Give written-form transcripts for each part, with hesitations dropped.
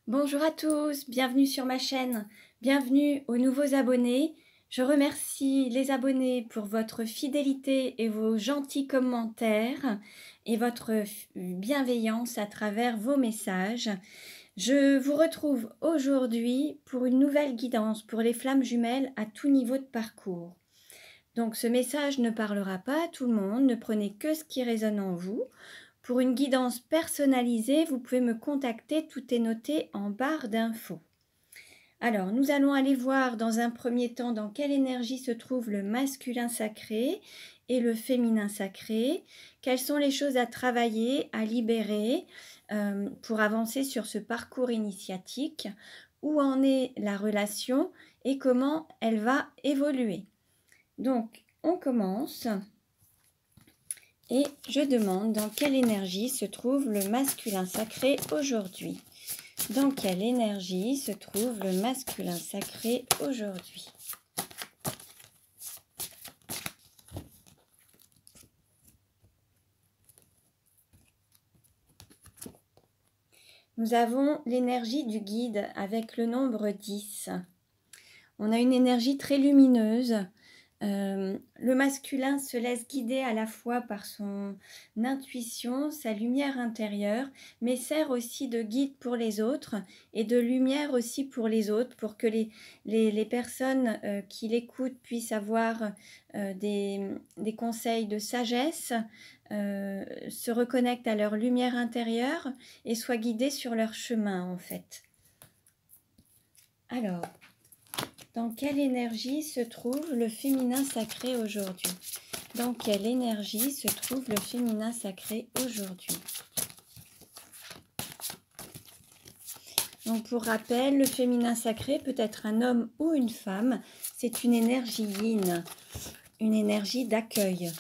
Bonjour à tous, bienvenue sur ma chaîne, bienvenue aux nouveaux abonnés. Je remercie les abonnés pour votre fidélité et vos gentils commentaires et votre bienveillance à travers vos messages. Je vous retrouve aujourd'hui pour une nouvelle guidance pour les flammes jumelles à tout niveau de parcours. Donc ce message ne parlera pas à tout le monde, ne prenez que ce qui résonne en vous. Pour une guidance personnalisée, vous pouvez me contacter, tout est noté en barre d'infos. Alors, nous allons aller voir dans un premier temps dans quelle énergie se trouve le masculin sacré et le féminin sacré, quelles sont les choses à travailler, à libérer pour avancer sur ce parcours initiatique, où en est la relation et comment elle va évoluer. Donc, on commence. Et je demande dans quelle énergie se trouve le masculin sacré aujourd'hui. Dans quelle énergie se trouve le masculin sacré aujourd'hui? Nous avons l'énergie du guide avec le nombre 10. On a une énergie très lumineuse. Le masculin se laisse guider à la fois par son intuition, sa lumière intérieure, mais sert aussi de guide pour les autres et de lumière aussi pour les autres, pour que les personnes qui l'écoutent puissent avoir des conseils de sagesse, se reconnectent à leur lumière intérieure et soient guidées sur leur chemin en fait. Alors, dans quelle énergie se trouve le féminin sacré aujourd'hui? Dans quelle énergie se trouve le féminin sacré aujourd'hui? Donc pour rappel, le féminin sacré peut être un homme ou une femme. C'est une énergie yin, une énergie d'accueil.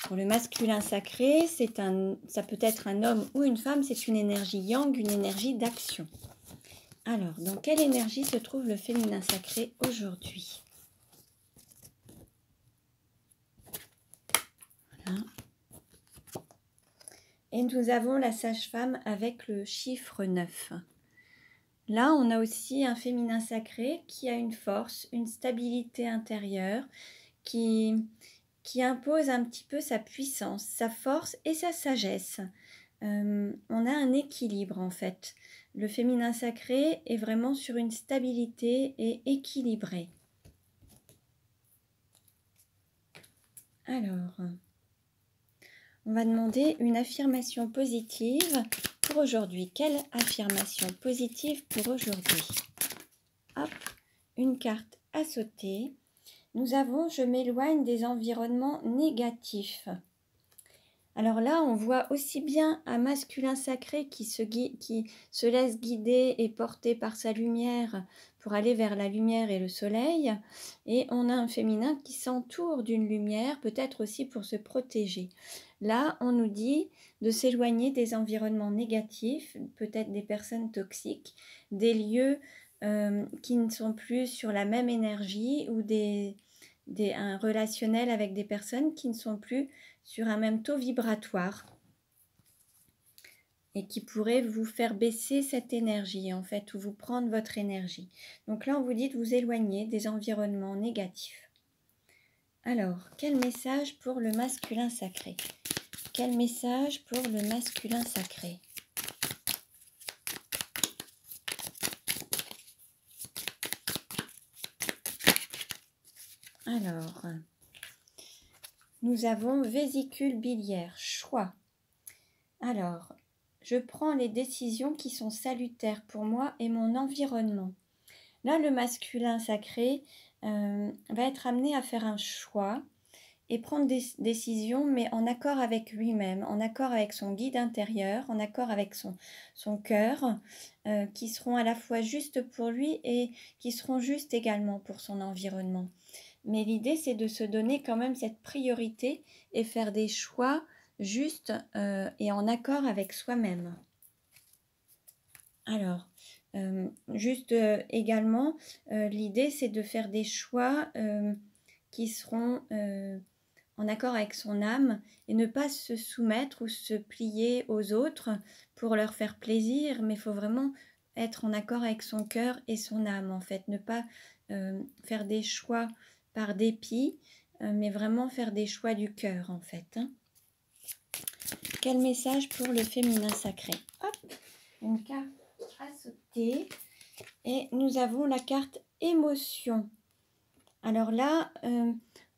Pour le masculin sacré, ça peut être un homme ou une femme, c'est une énergie yang, une énergie d'action. Alors, dans quelle énergie se trouve le féminin sacré aujourd'hui? Voilà. Et nous avons la sage-femme avec le chiffre 9. Là, on a aussi un féminin sacré qui a une force, une stabilité intérieure, qui impose un petit peu sa puissance, sa force et sa sagesse. On a un équilibre en fait. Le féminin sacré est vraiment sur une stabilité et équilibré. Alors, on va demander une affirmation positive pour aujourd'hui. Quelle affirmation positive pour aujourd'hui? Hop, une carte à sauter. Nous avons « Je m'éloigne des environnements négatifs ». Alors là, on voit aussi bien un masculin sacré qui se laisse guider et porter par sa lumière pour aller vers la lumière et le soleil. Et on a un féminin qui s'entoure d'une lumière, peut-être aussi pour se protéger. Là, on nous dit de s'éloigner des environnements négatifs, peut-être des personnes toxiques, des lieux qui ne sont plus sur la même énergie ou un relationnel avec des personnes qui ne sont plus sur un même taux vibratoire et qui pourrait vous faire baisser cette énergie en fait, ou vous prendre votre énergie. Donc là, on vous dit de vous éloigner des environnements négatifs. Alors, quel message pour le masculin sacré? Quel message pour le masculin sacré? Alors, nous avons vésicule biliaire, choix. Alors, je prends les décisions qui sont salutaires pour moi et mon environnement. Là, le masculin sacré va être amené à faire un choix et prendre des décisions, mais en accord avec lui-même, en accord avec son guide intérieur, en accord avec son cœur, qui seront à la fois justes pour lui et qui seront justes également pour son environnement. Mais l'idée, c'est de se donner quand même cette priorité et faire des choix justes et en accord avec soi-même. Alors, également, l'idée, c'est de faire des choix qui seront en accord avec son âme et ne pas se soumettre ou se plier aux autres pour leur faire plaisir, mais il faut vraiment être en accord avec son cœur et son âme, en fait. Ne pas faire des choix par dépit, mais vraiment faire des choix du cœur, en fait. Hein. Quel message pour le féminin sacré? Hop, une carte à sauter. Et nous avons la carte émotion. Alors là,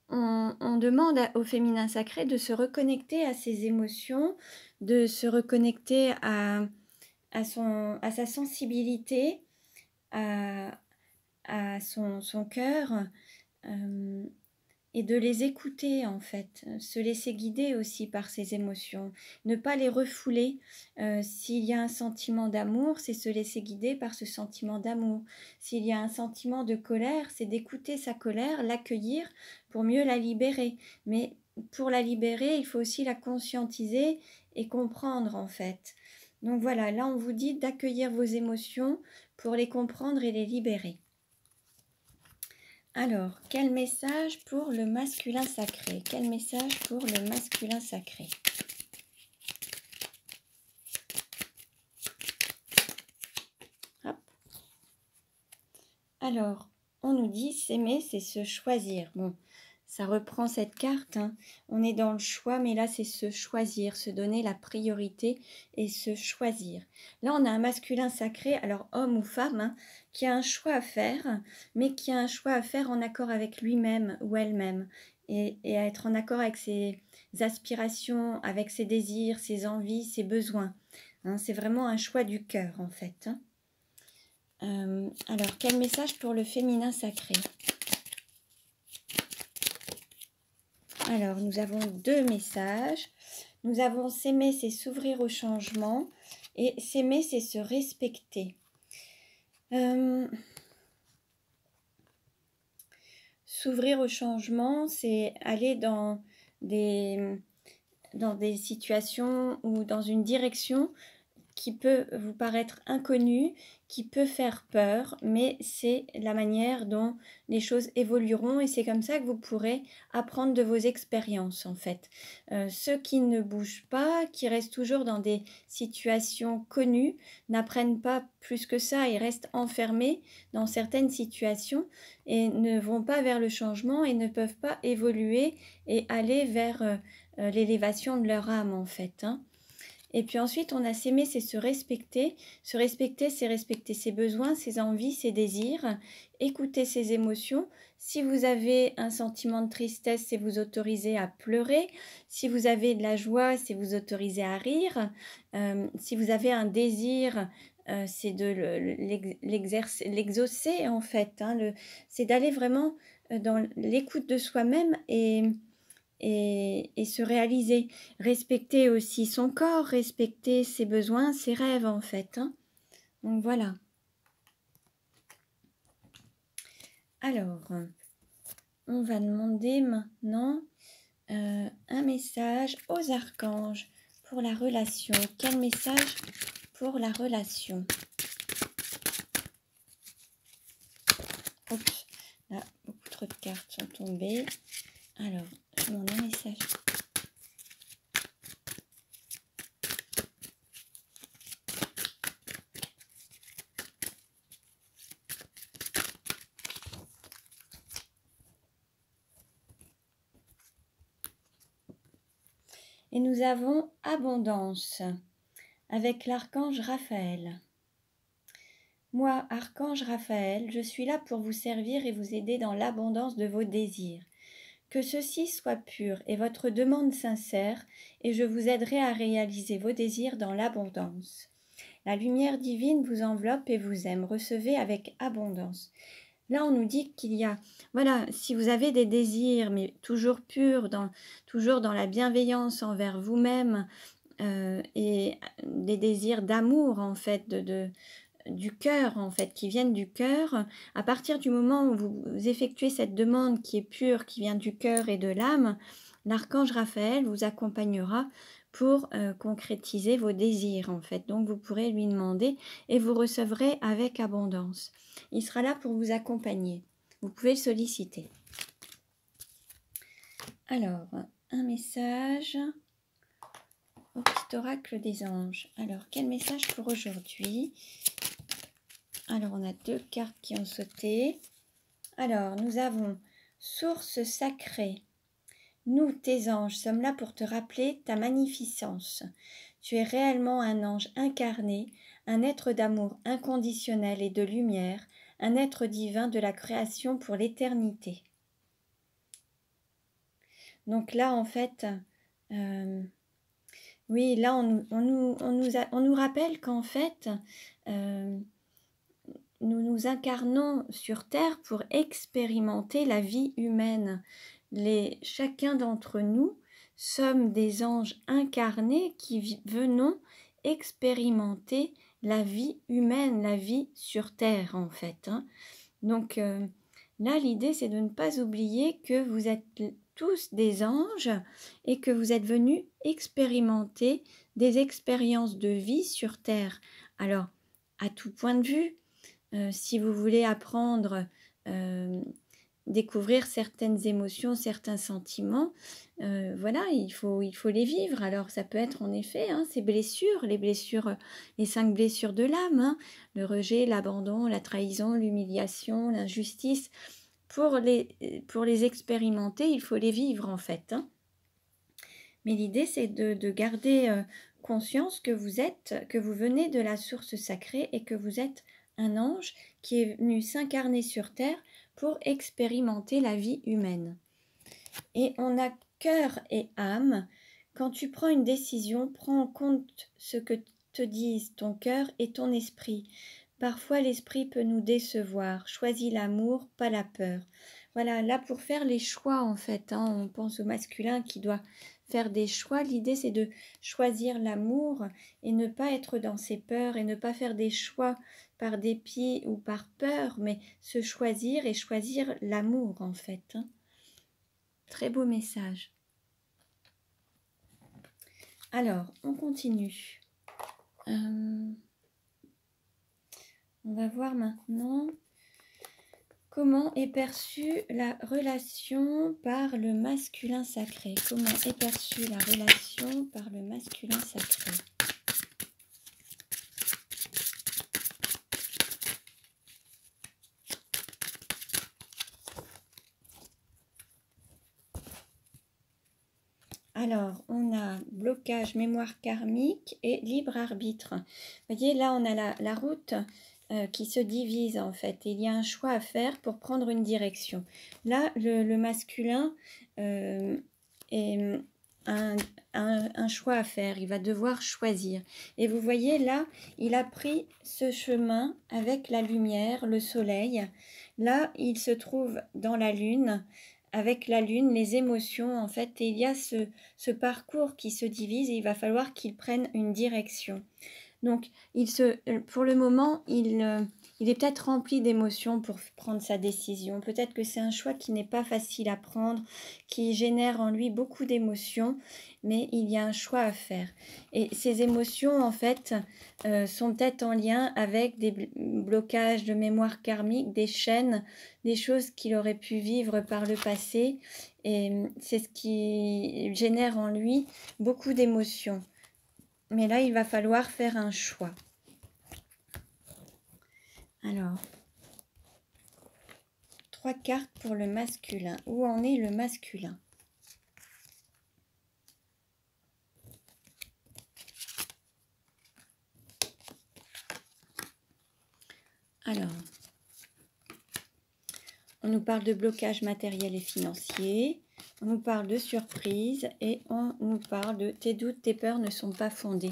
on demande au féminin sacré de se reconnecter à ses émotions, de se reconnecter à sa sensibilité, à son cœur, et de les écouter en fait, se laisser guider aussi par ses émotions, ne pas les refouler. S'il y a un sentiment d'amour, c'est se laisser guider par ce sentiment d'amour. S'il y a un sentiment de colère, c'est d'écouter sa colère, l'accueillir pour mieux la libérer. Mais pour la libérer, il faut aussi la conscientiser et comprendre en fait. Donc voilà, là on vous dit d'accueillir vos émotions pour les comprendre et les libérer. Alors, quel message pour le masculin sacré? Quel message pour le masculin sacré? Hop. Alors, on nous dit s'aimer, c'est se choisir. Bon, ça reprend cette carte. Hein. On est dans le choix, mais là, c'est se choisir, se donner la priorité et se choisir. Là, on a un masculin sacré, alors homme ou femme, hein, qui a un choix à faire, mais qui a un choix à faire en accord avec lui-même ou elle-même. Et à être en accord avec ses aspirations, avec ses désirs, ses envies, ses besoins. Hein, c'est vraiment un choix du cœur, en fait. Hein. Alors, quel message pour le féminin sacré? Alors, nous avons deux messages. Nous avons s'aimer, c'est s'ouvrir au changement. Et s'aimer, c'est se respecter. S'ouvrir au changement, c'est aller dans des situations ou dans une direction qui peut vous paraître inconnue, qui peut faire peur, mais c'est la manière dont les choses évolueront et c'est comme ça que vous pourrez apprendre de vos expériences en fait. Ceux qui ne bougent pas, qui restent toujours dans des situations connues, n'apprennent pas plus que ça et restent enfermés dans certaines situations et ne vont pas vers le changement et ne peuvent pas évoluer et aller vers l'élévation de leur âme en fait. Hein. Et puis ensuite, on a s'aimer, c'est se respecter. Se respecter, c'est respecter ses besoins, ses envies, ses désirs, écouter ses émotions. Si vous avez un sentiment de tristesse, c'est vous autoriser à pleurer. Si vous avez de la joie, c'est vous autoriser à rire. Si vous avez un désir, c'est de l'exaucer en fait. Hein, c'est d'aller vraiment dans l'écoute de soi-même et se réaliser. Respecter aussi son corps, respecter ses besoins, ses rêves en fait. Hein. Donc voilà. Alors, on va demander maintenant un message aux archanges pour la relation. Quel message pour la relation? Oups, là, beaucoup trop de cartes sont tombées. Alors, je demande un message. Et nous avons abondance avec l'archange Raphaël. Moi, archange Raphaël, je suis là pour vous servir et vous aider dans l'abondance de vos désirs. Que ceci soit pur et votre demande sincère, et je vous aiderai à réaliser vos désirs dans l'abondance. La lumière divine vous enveloppe et vous aime. Recevez avec abondance. Là, on nous dit qu'il y a, voilà, si vous avez des désirs, mais toujours purs, toujours dans la bienveillance envers vous-même, et des désirs d'amour, en fait, du cœur, en fait, qui viennent du cœur, à partir du moment où vous effectuez cette demande qui est pure, qui vient du cœur et de l'âme, l'archange Raphaël vous accompagnera pour concrétiser vos désirs, en fait. Donc, vous pourrez lui demander et vous recevrez avec abondance. Il sera là pour vous accompagner. Vous pouvez le solliciter. Alors, un message au petit oracle des anges. Alors, quel message pour aujourd'hui? Alors, on a 2 cartes qui ont sauté. Alors, nous avons source sacrée. Nous, tes anges, sommes là pour te rappeler ta magnificence. Tu es réellement un ange incarné, un être d'amour inconditionnel et de lumière, un être divin de la création pour l'éternité. Donc là, en fait, oui, là, on nous rappelle qu'en fait, nous nous incarnons sur Terre pour expérimenter la vie humaine. Chacun d'entre nous sommes des anges incarnés qui venons expérimenter la vie humaine, la vie sur Terre en fait. Donc là, l'idée c'est de ne pas oublier que vous êtes tous des anges et que vous êtes venus expérimenter des expériences de vie sur Terre. Alors, à tout point de vue, si vous voulez apprendre, découvrir certaines émotions, certains sentiments, voilà, il faut les vivre. Alors ça peut être en effet ces blessures, les 5 blessures de l'âme, le rejet, l'abandon, la trahison, l'humiliation, l'injustice. Pour les expérimenter, il faut les vivre en fait. Mais l'idée c'est de garder conscience que vous venez de la source sacrée et que vous êtes un ange qui est venu s'incarner sur Terre pour expérimenter la vie humaine. Et on a cœur et âme. Quand tu prends une décision, prends en compte ce que te disent ton cœur et ton esprit. Parfois, l'esprit peut nous décevoir. Choisis l'amour, pas la peur. Voilà, là pour faire les choix en fait, on pense au masculin qui doit faire des choix. L'idée c'est de choisir l'amour et ne pas être dans ses peurs et ne pas faire des choix par dépit ou par peur, mais se choisir et choisir l'amour en fait. Très beau message. Alors, on continue. On va voir maintenant comment est perçue la relation par le masculin sacré. Comment est perçue la relation par le masculin sacré? Alors, on a blocage, mémoire karmique et libre arbitre. Vous voyez, là, on a la route qui se divise en fait. Il y a un choix à faire pour prendre une direction. Là, le masculin est un choix à faire. Il va devoir choisir. Et vous voyez, là, il a pris ce chemin avec la lumière, le soleil. Là, il se trouve dans la lune. Avec la lune, les émotions, en fait, et il y a ce parcours qui se divise et il va falloir qu'il prenne une direction. Donc, pour le moment, il est peut-être rempli d'émotions pour prendre sa décision. Peut-être que c'est un choix qui n'est pas facile à prendre, qui génère en lui beaucoup d'émotions, mais il y a un choix à faire. Et ces émotions, en fait, sont peut-être en lien avec des blocages de mémoire karmique, des chaînes, des choses qu'il aurait pu vivre par le passé. Et c'est ce qui génère en lui beaucoup d'émotions. Mais là, il va falloir faire un choix. Alors, 3 cartes pour le masculin. Où en est le masculin? Alors, on nous parle de blocage matériel et financier. On nous parle de surprise et on nous parle de tes doutes, tes peurs ne sont pas fondés.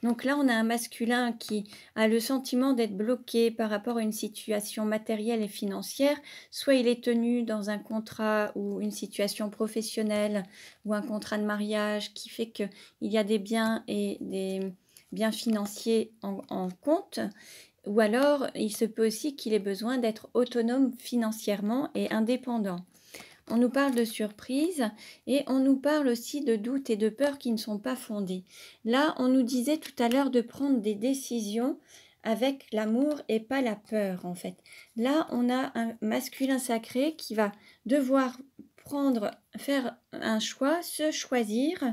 Donc là, on a un masculin qui a le sentiment d'être bloqué par rapport à une situation matérielle et financière. Soit il est tenu dans un contrat ou une situation professionnelle ou un contrat de mariage qui fait qu'il y a des biens et des biens financiers en compte. Ou alors, il se peut aussi qu'il ait besoin d'être autonome financièrement et indépendant. On nous parle de surprise et on nous parle aussi de doutes et de peurs qui ne sont pas fondées. Là, on nous disait tout à l'heure de prendre des décisions avec l'amour et pas la peur en fait. Là, on a un masculin sacré qui va devoir faire un choix, se choisir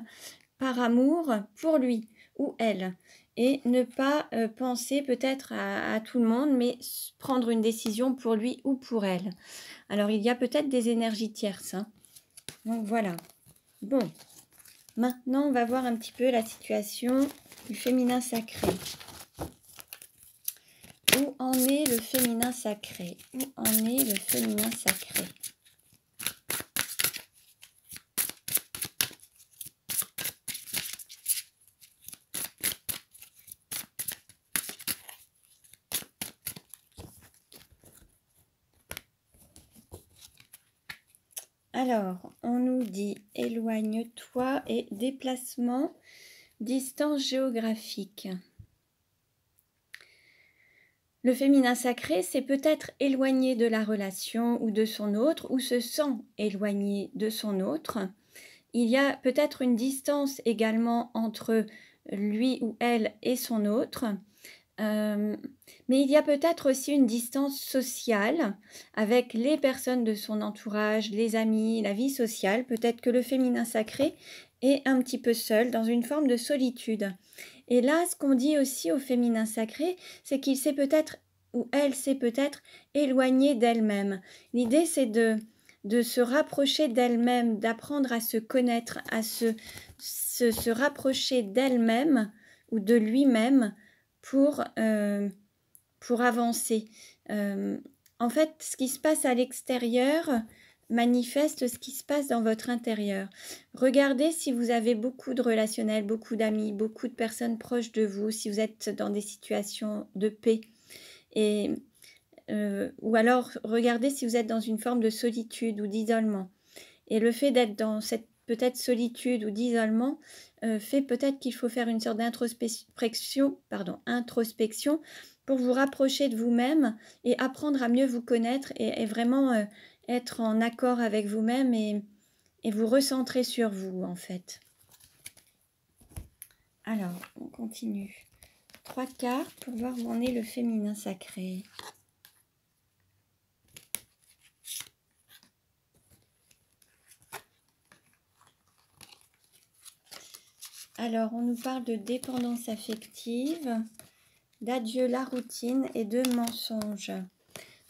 par amour pour lui ou elle. et ne pas penser peut-être à tout le monde, mais prendre une décision pour lui ou pour elle. Alors, il y a peut-être des énergies tierces, hein. Donc, voilà. Bon, maintenant, on va voir un petit peu la situation du féminin sacré. Où en est le féminin sacré? Où en est le féminin sacré? Alors, on nous dit éloigne-toi et déplacement, distance géographique. Le féminin sacré, c'est peut-être éloigné de la relation ou de son autre, ou se sent éloigné de son autre. Il y a peut-être une distance également entre lui ou elle et son autre. Mais il y a peut-être aussi une distance sociale avec les personnes de son entourage, les amis, la vie sociale. Peut-être que le féminin sacré est un petit peu seul, dans une forme de solitude. Et là, ce qu'on dit aussi au féminin sacré, c'est qu'il s'est peut-être, ou elle s'est peut-être éloignée d'elle-même. L'idée, c'est de se rapprocher d'elle-même, d'apprendre à se connaître, à se rapprocher d'elle-même ou de lui-même pour avancer. En fait, ce qui se passe à l'extérieur manifeste ce qui se passe dans votre intérieur. Regardez si vous avez beaucoup de relationnels, beaucoup d'amis, beaucoup de personnes proches de vous, si vous êtes dans des situations de paix. Ou alors, regardez si vous êtes dans une forme de solitude ou d'isolement. Et le fait d'être dans cette peut-être solitude ou d'isolement fait peut-être qu'il faut faire une sorte d'introspection pour vous rapprocher de vous-même et apprendre à mieux vous connaître et vraiment être en accord avec vous-même et vous recentrer sur vous, en fait. Alors, on continue. 3 cartes pour voir où en est le féminin sacré. Alors, on nous parle de dépendance affective, d'adieu la routine et de mensonge,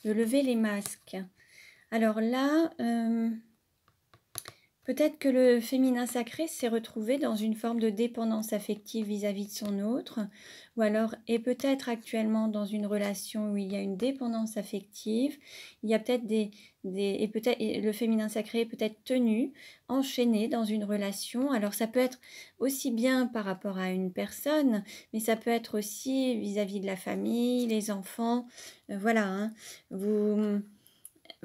de lever les masques. Alors là, peut-être que le féminin sacré s'est retrouvé dans une forme de dépendance affective vis-à-vis de son autre, ou alors est peut-être actuellement dans une relation où il y a une dépendance affective. Il y a peut-être le féminin sacré est peut-être tenu, enchaîné dans une relation. Alors ça peut être aussi bien par rapport à une personne, mais ça peut être aussi vis-à-vis de la famille, les enfants. Voilà, hein.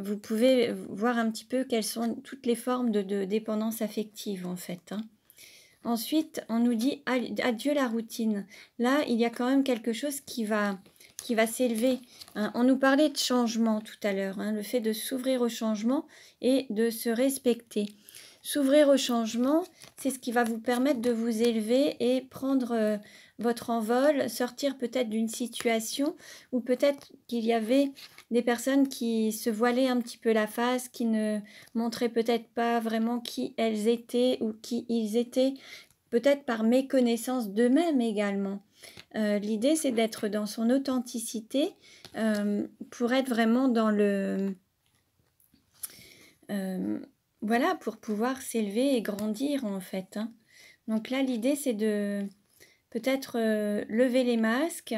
Vous pouvez voir un petit peu quelles sont toutes les formes de dépendance affective, en fait, hein. Ensuite, on nous dit adieu la routine. Là, il y a quand même quelque chose qui va s'élever, hein. On nous parlait de changement tout à l'heure, hein, le fait de s'ouvrir au changement et de se respecter. S'ouvrir au changement, c'est ce qui va vous permettre de vous élever et prendre votre envol, sortir peut-être d'une situation où peut-être qu'il y avait des personnes qui se voilaient un petit peu la face, qui ne montraient peut-être pas vraiment qui elles étaient ou qui ils étaient, peut-être par méconnaissance d'eux-mêmes également. L'idée, c'est d'être dans son authenticité pour être vraiment dans le... voilà, pour pouvoir s'élever et grandir, en fait, hein. Donc là, l'idée, c'est de peut-être lever les masques,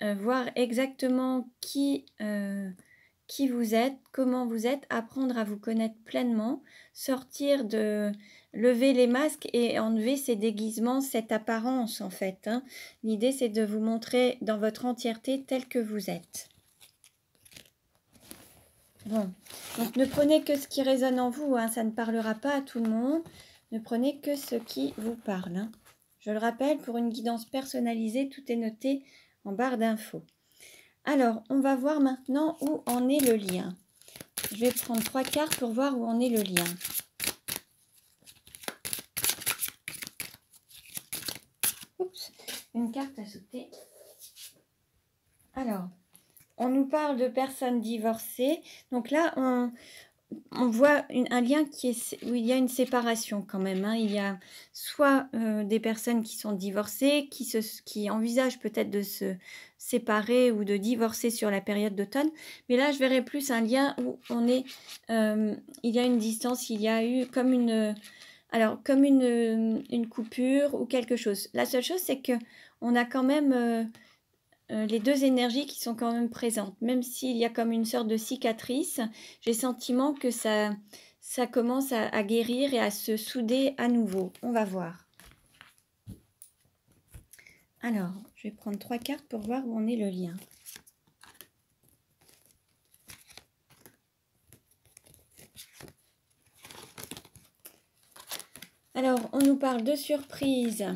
voir exactement qui vous êtes, comment vous êtes, apprendre à vous connaître pleinement, sortir de lever les masques et enlever ces déguisements, cette apparence, en fait, hein. L'idée, c'est de vous montrer dans votre entièreté tel que vous êtes. Bon, donc ne prenez que ce qui résonne en vous, hein, ça ne parlera pas à tout le monde. Ne prenez que ce qui vous parle, hein. Je le rappelle, pour une guidance personnalisée, tout est noté en barre d'infos. Alors, on va voir maintenant où en est le lien. Je vais prendre 3 cartes pour voir où en est le lien. Oups, une carte a sauté. Alors, on nous parle de personnes divorcées. Donc là, on voit un lien où il y a une séparation quand même, hein. Il y a soit des personnes qui sont divorcées, qui envisagent peut-être de se séparer ou de divorcer sur la période d'automne. Mais là, je verrais plus un lien où il y a une distance, il y a eu comme une coupure ou quelque chose. La seule chose, c'est que on a quand même les deux énergies qui sont quand même présentes. Même s'il y a comme une sorte de cicatrice, j'ai le sentiment que ça commence à guérir et à se souder à nouveau. On va voir. Alors, je vais prendre 3 cartes pour voir où en est le lien. Alors, on nous parle de surprise.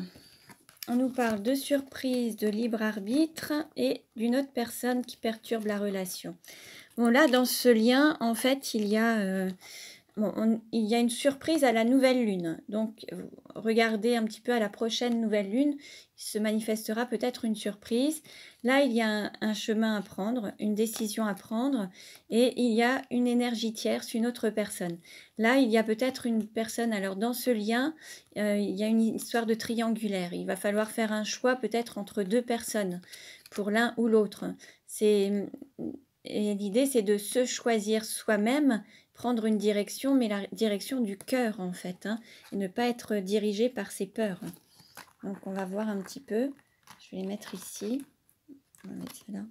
On nous parle de surprise, de libre arbitre et d'une autre personne qui perturbe la relation. Bon, là, dans ce lien, en fait, il y a une surprise à la nouvelle lune. Donc, regardez un petit peu à la prochaine nouvelle lune. Il se manifestera peut-être une surprise. Là, il y a un chemin à prendre, une décision à prendre. Et il y a une énergie tierce, une autre personne. Là, il y a peut-être une personne. Alors, dans ce lien, il y a une histoire de triangulaire. Il va falloir faire un choix peut-être entre 2 personnes pour l'un ou l'autre. Et l'idée, c'est de se choisir soi-même, prendre une direction, mais la direction du cœur en fait, hein, et ne pas être dirigé par ses peurs. Donc on va voir un petit peu. Je vais les mettre ici. On va mettre ça là.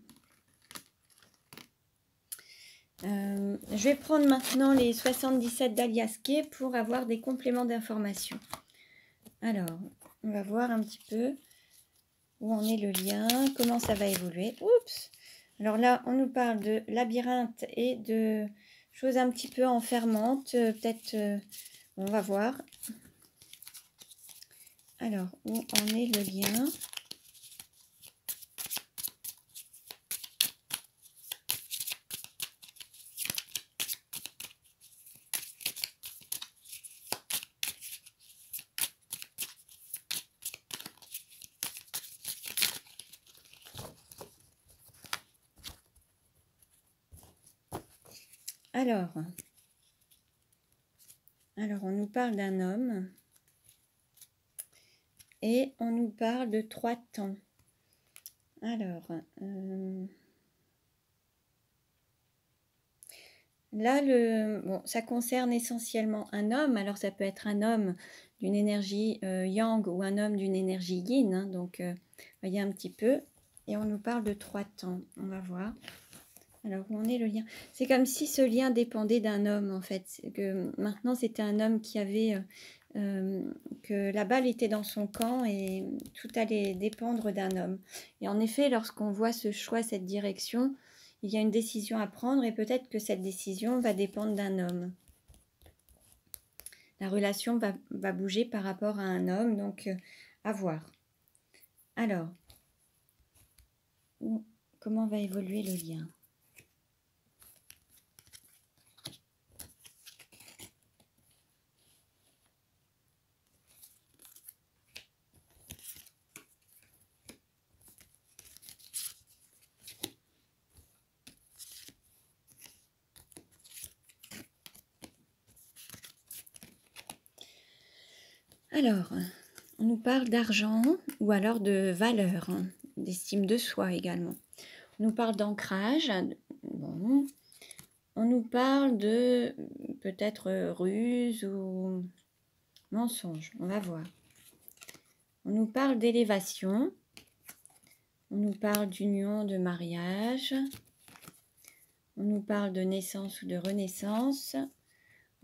Je vais prendre maintenant les 77 d'Aliasqué pour avoir des compléments d'information. Alors, on va voir un petit peu où en est le lien, comment ça va évoluer. Oups! Alors là, on nous parle de labyrinthe et de choses un petit peu enfermantes. Peut-être, on va voir. Alors, où en est le lien? Alors, on nous parle d'un homme et on nous parle de 3 temps. Alors, là, ça concerne essentiellement un homme. Alors, ça peut être un homme d'une énergie yang ou un homme d'une énergie yin. Hein, donc, voyez un petit peu. Et on nous parle de 3 temps. On va voir. Alors, où en est le lien? C'est comme si ce lien dépendait d'un homme, en fait. Que maintenant, c'était un homme qui avait... que la balle était dans son camp et tout allait dépendre d'un homme. Et en effet, lorsqu'on voit ce choix, cette direction, il y a une décision à prendre et peut-être que cette décision va dépendre d'un homme. La relation va bouger par rapport à un homme, donc à voir. Alors, comment va évoluer le lien ? Alors, on nous parle d'argent ou alors de valeur, hein, d'estime de soi également. On nous parle d'ancrage. Bon. On nous parle de peut-être ruse ou mensonge. On va voir. On nous parle d'élévation. On nous parle d'union, de mariage. On nous parle de naissance ou de renaissance.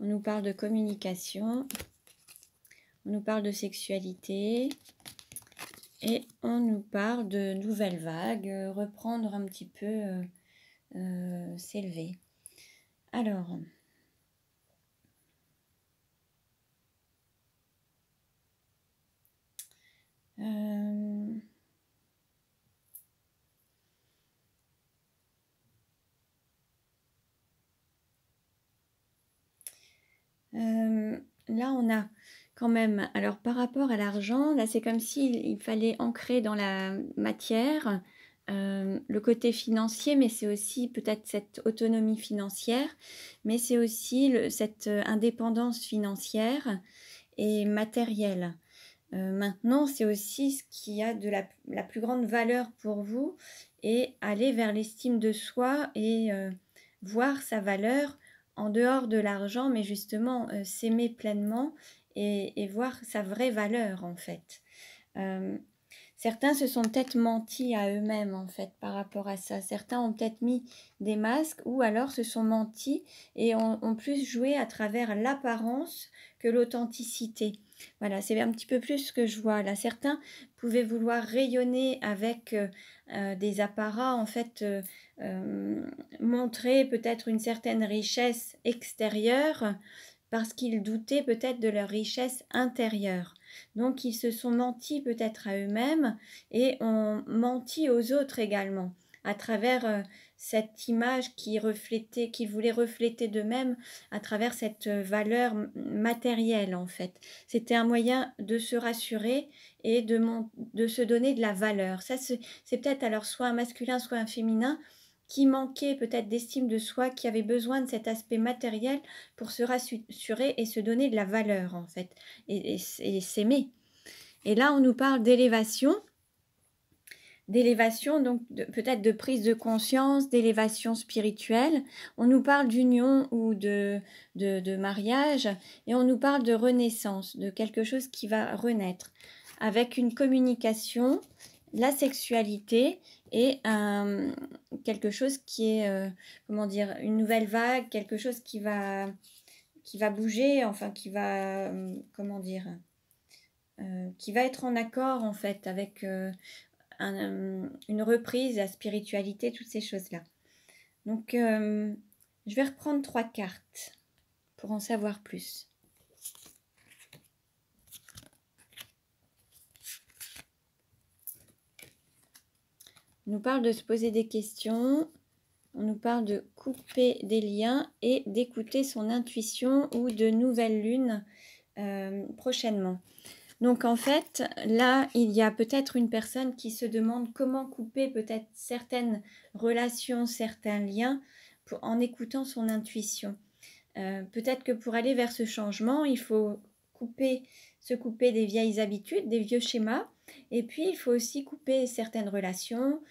On nous parle de communication. On nous parle de sexualité et on nous parle de nouvelles vagues, reprendre un petit peu, s'élever. Alors, là, on a quand même, alors par rapport à l'argent, là c'est comme s'il fallait ancrer dans la matière le côté financier, mais c'est aussi peut-être cette autonomie financière, mais c'est aussi cette indépendance financière et matérielle. Maintenant, c'est aussi ce qui a de la plus grande valeur pour vous et aller vers l'estime de soi et voir sa valeur en dehors de l'argent, mais justement s'aimer pleinement et voir sa vraie valeur en fait. Certains se sont peut-être menti à eux-mêmes en fait par rapport à ça. Certains ont peut-être mis des masques ou alors se sont mentis et ont plus joué à travers l'apparence que l'authenticité. Voilà, c'est un petit peu plus ce que je vois là. Certains pouvaient vouloir rayonner avec des apparats, en fait, montrer peut-être une certaine richesse extérieure parce qu'ils doutaient peut-être de leur richesse intérieure. Donc ils se sont menti peut-être à eux-mêmes et ont menti aux autres également à travers cette image qui voulait refléter d'eux-mêmes à travers cette valeur matérielle en fait. C'était un moyen de se rassurer et de se donner de la valeur. Ça, c'est peut-être alors soit un masculin, soit un féminin qui manquait peut-être d'estime de soi, qui avait besoin de cet aspect matériel pour se rassurer et se donner de la valeur en fait, et s'aimer. Et là, on nous parle d'élévation, donc peut-être de prise de conscience, d'élévation spirituelle. On nous parle d'union ou de mariage, et on nous parle de renaissance, de quelque chose qui va renaître, avec une communication, la sexualité et quelque chose qui est, comment dire, une nouvelle vague, quelque chose qui va bouger, enfin qui va, comment dire, qui va être en accord en fait avec une reprise, la spiritualité, toutes ces choses-là. Donc, je vais reprendre 3 cartes pour en savoir plus. On nous parle de se poser des questions, on nous parle de couper des liens et d'écouter son intuition ou de nouvelles lunes prochainement. Donc en fait, là, il y a peut-être une personne qui se demande comment couper peut-être certaines relations, certains liens en écoutant son intuition. Peut-être que pour aller vers ce changement, il faut se couper des vieilles habitudes, des vieux schémas. Et puis, il faut aussi couper certaines relations,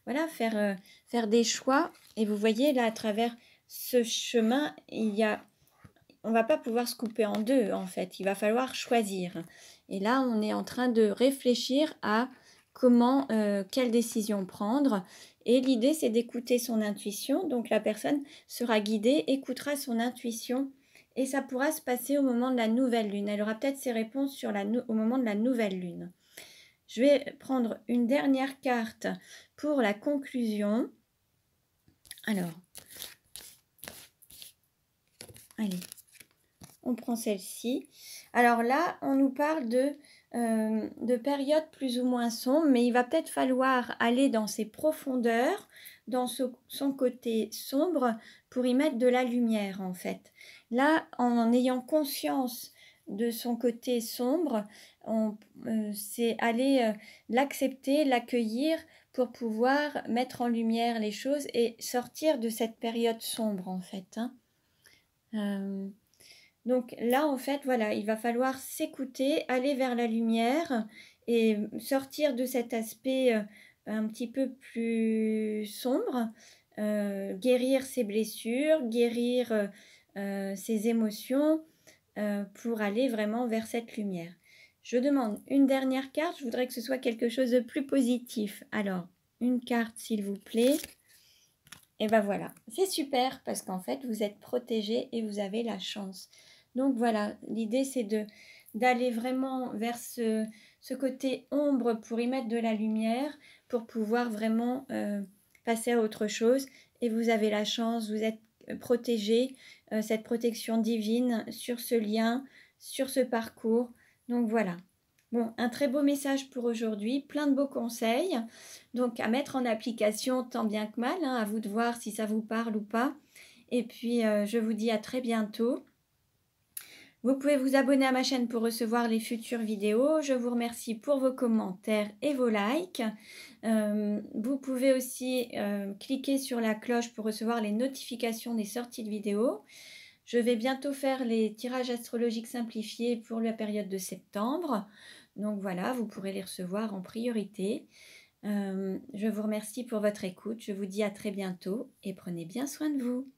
voilà, faire des choix. Et vous voyez, là, à travers ce chemin, on va pas pouvoir se couper en deux, en fait. Il va falloir choisir. Et là, on est en train de réfléchir à quelle décision prendre. Et l'idée, c'est d'écouter son intuition. Donc, la personne sera guidée, écoutera son intuition. Et ça pourra se passer au moment de la nouvelle lune. Elle aura peut-être ses réponses au moment de la nouvelle lune. Je vais prendre une dernière carte pour la conclusion. Alors, allez, on prend celle-ci. Alors là, on nous parle de périodes plus ou moins sombres, mais il va peut-être falloir aller dans ses profondeurs, dans son côté sombre, pour y mettre de la lumière en fait. Là, en ayant conscience de son côté sombre, c'est aller l'accepter, l'accueillir pour pouvoir mettre en lumière les choses et sortir de cette période sombre en fait. Donc là, en fait, voilà, il va falloir s'écouter, aller vers la lumière et sortir de cet aspect un petit peu plus sombre, guérir ses blessures, guérir ses émotions pour aller vraiment vers cette lumière. Je demande une dernière carte, je voudrais que ce soit quelque chose de plus positif. Alors, une carte s'il vous plaît. Et ben voilà, c'est super parce qu'en fait, vous êtes protégé et vous avez la chance. Donc voilà, l'idée c'est d'aller vraiment vers ce côté ombre pour y mettre de la lumière, pour pouvoir vraiment passer à autre chose. Et vous avez la chance, vous êtes protégé, cette protection divine sur ce lien, sur ce parcours. Donc voilà. Bon, un très beau message pour aujourd'hui, plein de beaux conseils. Donc à mettre en application tant bien que mal, à vous de voir si ça vous parle ou pas. Et puis je vous dis à très bientôt. Vous pouvez vous abonner à ma chaîne pour recevoir les futures vidéos. Je vous remercie pour vos commentaires et vos likes. Vous pouvez aussi cliquer sur la cloche pour recevoir les notifications des sorties de vidéos. Je vais bientôt faire les tirages astrologiques simplifiés pour la période de septembre. Donc voilà, vous pourrez les recevoir en priorité. Je vous remercie pour votre écoute. Je vous dis à très bientôt et prenez bien soin de vous.